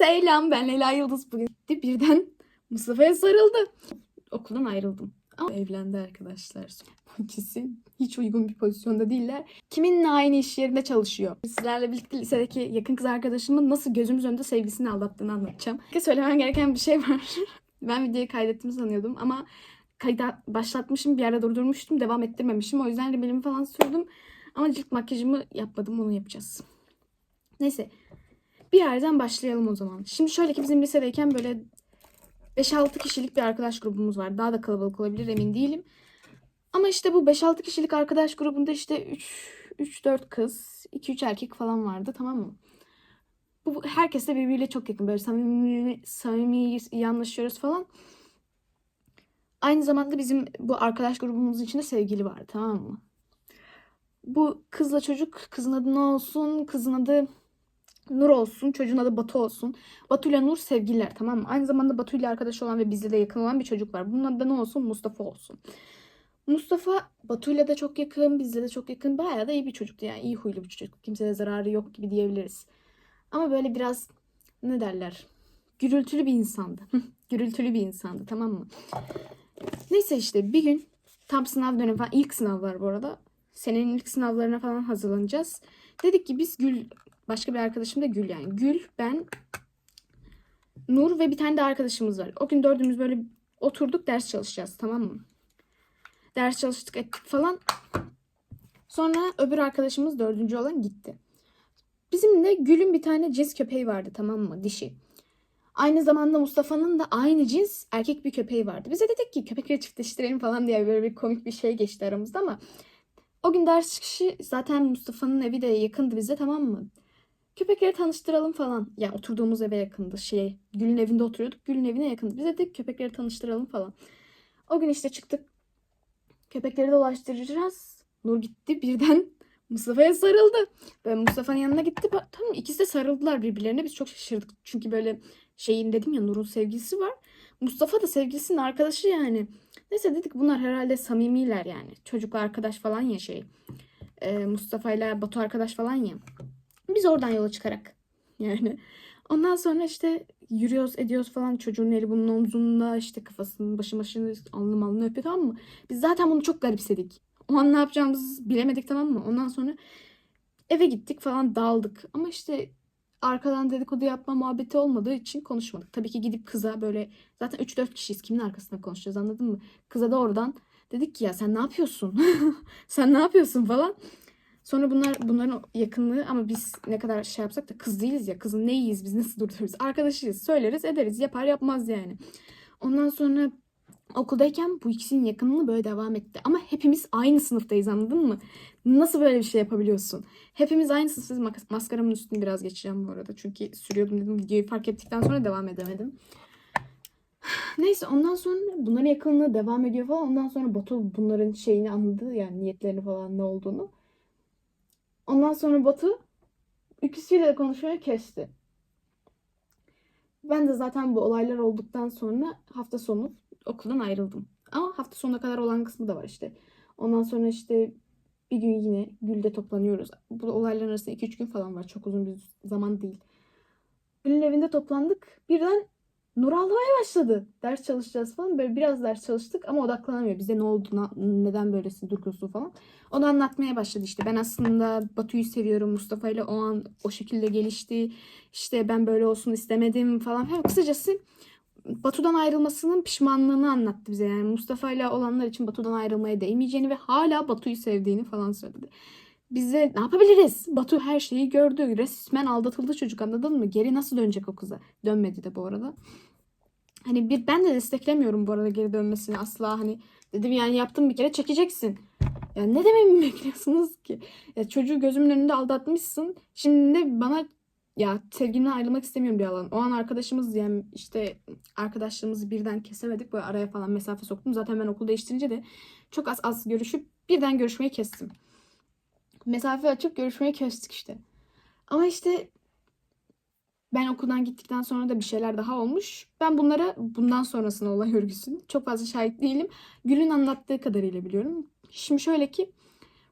Selam, ben Leyla Yıldız. Bugün birden Mustafa'ya sarıldı. Okuldan ayrıldım. Ama evlendi arkadaşlar. Bu ikisi hiç uygun bir pozisyonda değiller. Kiminle aynı iş yerinde çalışıyor? Sizlerle birlikte lisedeki yakın kız arkadaşımın nasıl gözümüz önünde sevgilisini aldattığını anlatacağım. Söylemem gereken bir şey var. Ben videoyu kaydettim sanıyordum ama kayda başlatmışım, bir yerde durdurmuştum, devam ettirmemişim. O yüzden rimmelimi falan sürdüm. Ama cilt makyajımı yapmadım, onu yapacağız. Neyse. Bir yerden başlayalım o zaman. Şimdi şöyle ki bizim lisedeyken böyle 5-6 kişilik bir arkadaş grubumuz var. Daha da kalabalık olabilir, emin değilim. Ama işte bu 5-6 kişilik arkadaş grubunda işte 3-4 kız, 2-3 erkek falan vardı, tamam mı? Bu herkes de birbiriyle çok yakın. Böyle samimi iyi anlaşıyoruz falan. Aynı zamanda bizim bu arkadaş grubumuzun içinde sevgili var, tamam mı? Bu kızla çocuk, kızın adı ne olsun? Kızın adı Nur olsun. Çocuğun adı Batu olsun. Batu ile Nur sevgililer, tamam mı? Aynı zamanda Batu ile arkadaş olan ve bizle de yakın olan bir çocuk var. Bunun adı da ne olsun? Mustafa olsun. Mustafa Batu ile de çok yakın, bizle de çok yakın. Bayağı da iyi bir çocuktu yani. İyi huylu bir çocuk. Kimseye zararı yok gibi diyebiliriz. Ama böyle biraz ne derler? Gürültülü bir insandı. Gürültülü bir insandı, tamam mı? Neyse işte bir gün tam sınav dönemi falan, ilk sınavlar bu arada. Senenin ilk sınavlarına falan hazırlanacağız. Dedik ki biz başka bir arkadaşım da Gül yani. Gül, ben, Nur ve bir tane de arkadaşımız var. O gün dördümüz böyle oturduk, ders çalışacağız, tamam mı? Ders çalıştık ettik falan. Sonra öbür arkadaşımız, dördüncü olan, gitti. Bizim de Gül'ün bir tane cins köpeği vardı, tamam mı? Dişi. Aynı zamanda Mustafa'nın da aynı cins erkek bir köpeği vardı. Bize dedik ki köpekleri çiftleştirelim falan diye böyle bir komik bir şey geçti aramızda ama o gün ders çıkışı zaten Mustafa'nın evi de yakındı bize, tamam mı? Köpekleri tanıştıralım falan. Yani oturduğumuz eve yakındı. Gül'ün evinde oturuyorduk. Gül'ün evine yakındı. Biz dedik köpekleri tanıştıralım falan. O gün işte çıktık. Köpekleri dolaştıracağız. Nur gitti birden Mustafa'ya sarıldı. Ben Mustafa'nın yanına gitti. Tamam, ikisi de sarıldılar birbirlerine. Biz çok şaşırdık. Çünkü böyle dedim ya, Nur'un sevgilisi var. Mustafa da sevgilisinin arkadaşı yani. Neyse dedik bunlar herhalde samimiler yani. Çocukla arkadaş falan ya Mustafa ile Batu arkadaş falan ya. Biz oradan yola çıkarak yani. Ondan sonra işte yürüyoruz ediyoruz falan. Çocuğun eli bunun omzunda, işte kafasını başını alnını öpüyor, tamam mı? Biz zaten bunu çok garipsedik. O an ne yapacağımızı bilemedik, tamam mı? Ondan sonra eve gittik falan, dağıldık. Ama işte arkadan dedikodu yapma muhabbeti olmadığı için konuşmadık. Tabii ki gidip kıza böyle, zaten 3-4 kişiyiz, kimin arkasında konuşacağız, anladın mı? Kıza da oradan dedik ki ya sen ne yapıyorsun? Sen ne yapıyorsun falan. Sonra bunların yakınlığı, ama biz ne kadar şey yapsak da kız değiliz ya. Kızın neyiyiz biz, nasıl durduruyoruz? Arkadaşıyız, söyleriz ederiz, yapar yapmaz yani. Ondan sonra okuldayken bu ikisinin yakınlığı böyle devam etti. Ama hepimiz aynı sınıftayız, anladın mı? Nasıl böyle bir şey yapabiliyorsun? Hepimiz aynı sınıftayız. Maskaramın üstünü biraz geçeceğim bu arada. Çünkü sürüyordum dedim, videoyu fark ettikten sonra devam edemedim. Neyse ondan sonra bunların yakınlığı devam ediyor falan. Ondan sonra Batu bunların şeyini anladı, yani niyetlerini falan, ne olduğunu. Ondan sonra Batu ikisiyle de konuşmayı kesti. Ben de zaten bu olaylar olduktan sonra hafta sonu okuldan ayrıldım. Ama hafta sonuna kadar olan kısmı da var işte. Ondan sonra işte bir gün yine Gül'de toplanıyoruz. Bu olayların arasında 2-3 gün falan var. Çok uzun bir zaman değil. Gül'ün evinde toplandık. Birden Nur ağlamaya başladı. Ders çalışacağız falan. Böyle biraz ders çalıştık ama odaklanamıyor. Bize ne oldu, neden böylesi durgunsun falan. Onu anlatmaya başladı işte. Ben aslında Batu'yu seviyorum. Mustafa ile o an o şekilde gelişti. İşte ben böyle olsun istemedim falan. Hem kısacası Batu'dan ayrılmasının pişmanlığını anlattı bize. Yani Mustafa ile olanlar için Batu'dan ayrılmaya değmeyeceğini ve hala Batu'yu sevdiğini falan söyledi. Bize ne yapabiliriz? Batu her şeyi gördü. Resmen aldatıldı çocuk, anladın mı? Geri nasıl dönecek o kıza? Dönmedi de bu arada. Hani ben de desteklemiyorum bu arada geri dönmesini asla. Hani dedim yani yaptın bir kere, çekeceksin. Yani ne dememi bekliyorsunuz ki? Ya çocuğu gözümün önünde aldatmışsın. Şimdi de bana ya sevgilimden ayrılmak istemiyorum bir alan. O an arkadaşımız, yani işte arkadaşlığımızı birden kesemedik. Böyle araya falan mesafe soktum. Zaten ben okul değiştirince de çok az görüşüp birden görüşmeyi kestim. Mesafe açıp görüşmeyi kestik işte. Ama işte ben okuldan gittikten sonra da bir şeyler daha olmuş. Ben bundan sonrasında olay örgüsünü çok fazla şahit değilim. Gül'ün anlattığı kadarıyla biliyorum. Şimdi şöyle ki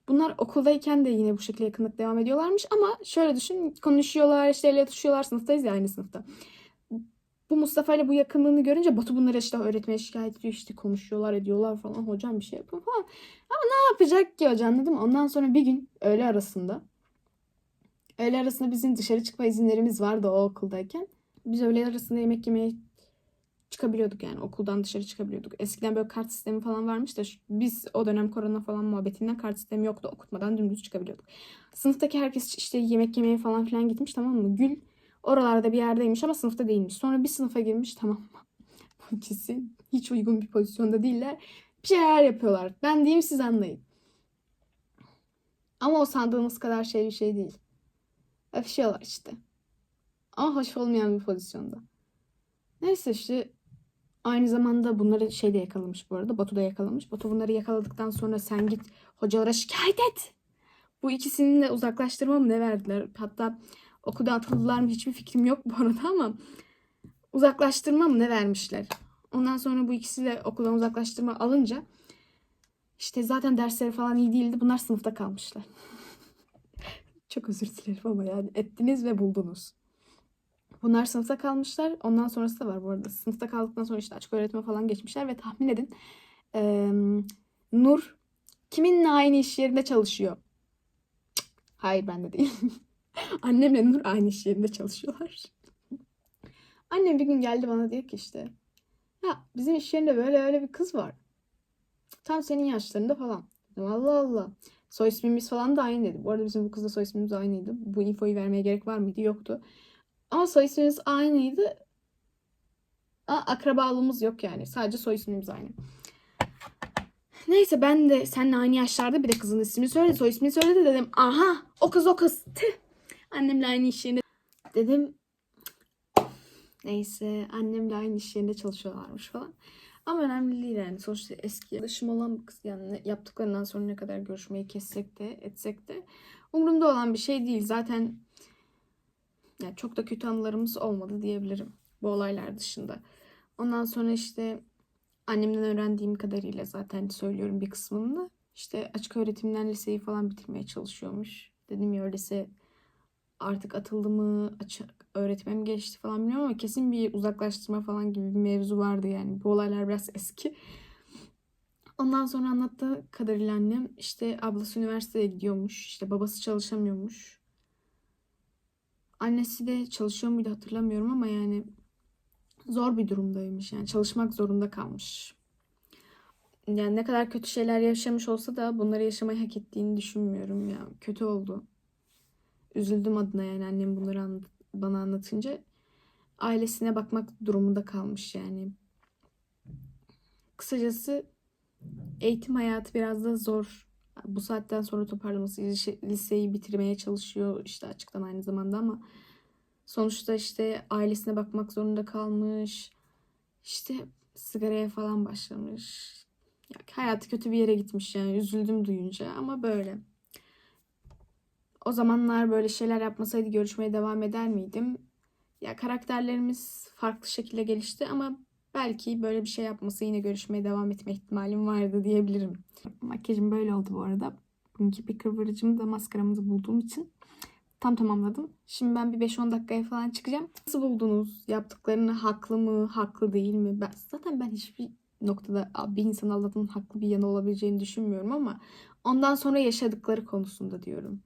Bunlar okuldayken de yine bu şekilde yakınlık devam ediyorlarmış ama şöyle düşün, konuşuyorlar, işte elle tutuşuyorlar, sınıftayız ya, aynı sınıfta. Bu Mustafa ile bu yakınlığını görünce Batu bunları işte öğretmeye şikayet ediyor, işte konuşuyorlar ediyorlar falan, hocam bir şey yapın falan. Ama ne yapacak ki hocam, anladın mı? Ondan sonra bir gün öğle arasında bizim dışarı çıkma izinlerimiz vardı o okuldayken. Biz öğle arasında yemek yemeye çıkabiliyorduk, yani okuldan dışarı çıkabiliyorduk. Eskiden böyle kart sistemi falan varmış da biz o dönem korona falan muhabbetinden kart sistemi yoktu. Okutmadan dümdüz çıkabiliyorduk. Sınıftaki herkes işte yemek yemeye falan filan gitmiş, tamam mı? Gül oralarda bir yerdeymiş ama sınıfta değilmiş. Sonra bir sınıfa girmiş, tamam mı? Bu ikisi hiç uygun bir pozisyonda değiller. Bir şeyler yapıyorlar. Ben diyeyim, siz anlayın. Ama o sandığımız kadar bir şey değil. Öpüşüyorlar işte. Ama hoş olmayan bir pozisyonda. Neyse işte aynı zamanda bunları de yakalamış bu arada. Batu da yakalamış. Batu bunları yakaladıktan sonra sen git hocalara şikayet et. Bu ikisini de uzaklaştırma mı ne verdiler? Hatta okulda atıldılar mı hiçbir fikrim yok bu arada ama uzaklaştırma mı ne vermişler? Ondan sonra bu ikisi de okuldan uzaklaştırma alınca işte zaten dersleri falan iyi değildi. Bunlar sınıfta kalmışlar. Çok özür dilerim ama yani ettiniz ve buldunuz. Bunlar sınıfta kalmışlar. Ondan sonrası da var bu arada. Sınıfta kaldıktan sonra işte açık öğretime falan geçmişler ve tahmin edin. Nur kiminle aynı iş yerinde çalışıyor? Hayır, ben de değil. Annemle Nur aynı iş yerinde çalışıyorlar. Annem bir gün geldi bana, diyor ki işte ya bizim iş yerinde böyle öyle bir kız var. Tam senin yaşlarında falan. Dedim, Allah Allah. Soy ismimiz falan da aynı dedi. Bu arada bizim bu kızla soy ismimiz aynıydı. Bu infoyu vermeye gerek var mıydı? Yoktu. Ama soy ismimiz aynıydı. Akrabalığımız yok yani. Sadece soy ismimiz aynı. Neyse ben de seninle aynı yaşlarda, bir de kızın ismini söyledi, soy ismini söyledi, dedim. Aha, o kız. Tüh. Annemle aynı iş yerinde dedim. Neyse annemle aynı iş yerinde çalışıyorlarmış falan. Ama önemli değil yani. Sonuçta eski arkadaşım olan bir kız, yani yaptıklarından sonra ne kadar görüşmeyi kessek de etsek de umurumda olan bir şey değil. Zaten yani çok da kötü anılarımız olmadı diyebilirim bu olaylar dışında. Ondan sonra işte annemden öğrendiğim kadarıyla zaten söylüyorum bir kısmını. İşte açık öğretimden liseyi falan bitirmeye çalışıyormuş. Dedim ya, lise artık atıldı mı, açık öğretime mi geçti falan bilmiyorum ama kesin bir uzaklaştırma falan gibi bir mevzu vardı yani. Bu olaylar biraz eski. Ondan sonra anlattığı kadarıyla annem işte ablası üniversiteye gidiyormuş. İşte babası çalışamıyormuş. Annesi de çalışıyor muydu hatırlamıyorum ama yani zor bir durumdaymış. Yani çalışmak zorunda kalmış. Yani ne kadar kötü şeyler yaşamış olsa da bunları yaşamayı hak ettiğini düşünmüyorum ya. Kötü oldu. Üzüldüm adına, yani annem bunları bana anlatınca. Ailesine bakmak durumunda kalmış yani. Kısacası eğitim hayatı biraz da zor. Bu saatten sonra toparlaması, liseyi bitirmeye çalışıyor işte açıktan aynı zamanda ama sonuçta işte ailesine bakmak zorunda kalmış. İşte sigaraya falan başlamış. Ya, hayatı kötü bir yere gitmiş yani, üzüldüm duyunca ama böyle. O zamanlar böyle şeyler yapmasaydı görüşmeye devam eder miydim? Ya karakterlerimiz farklı şekilde gelişti ama belki böyle bir şey yapması yine görüşmeye devam etme ihtimalim vardı diyebilirim. Makyajım böyle oldu bu arada. Bugünkü bir kıvırcımı da maskaramızı bulduğum için tam tamamladım. Şimdi ben bir 5-10 dakikaya falan çıkacağım. Nasıl buldunuz? Yaptıklarını haklı mı, haklı değil mi? Ben hiçbir noktada bir insan aldatmanın haklı bir yanı olabileceğini düşünmüyorum ama ondan sonra yaşadıkları konusunda diyorum.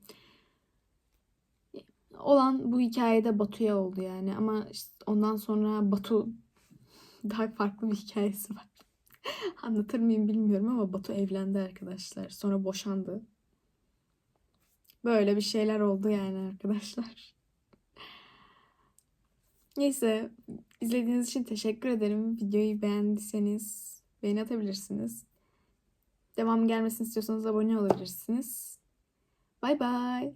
Olan bu hikayede Batu'ya oldu yani ama işte ondan sonra Batu daha farklı bir hikayesi var. Anlatır mıyım bilmiyorum ama Batu evlendi arkadaşlar. Sonra boşandı. Böyle bir şeyler oldu yani arkadaşlar. Neyse, izlediğiniz için teşekkür ederim. Videoyu beğendiyseniz beğeni atabilirsiniz. Devam gelmesini istiyorsanız abone olabilirsiniz. Bay bay.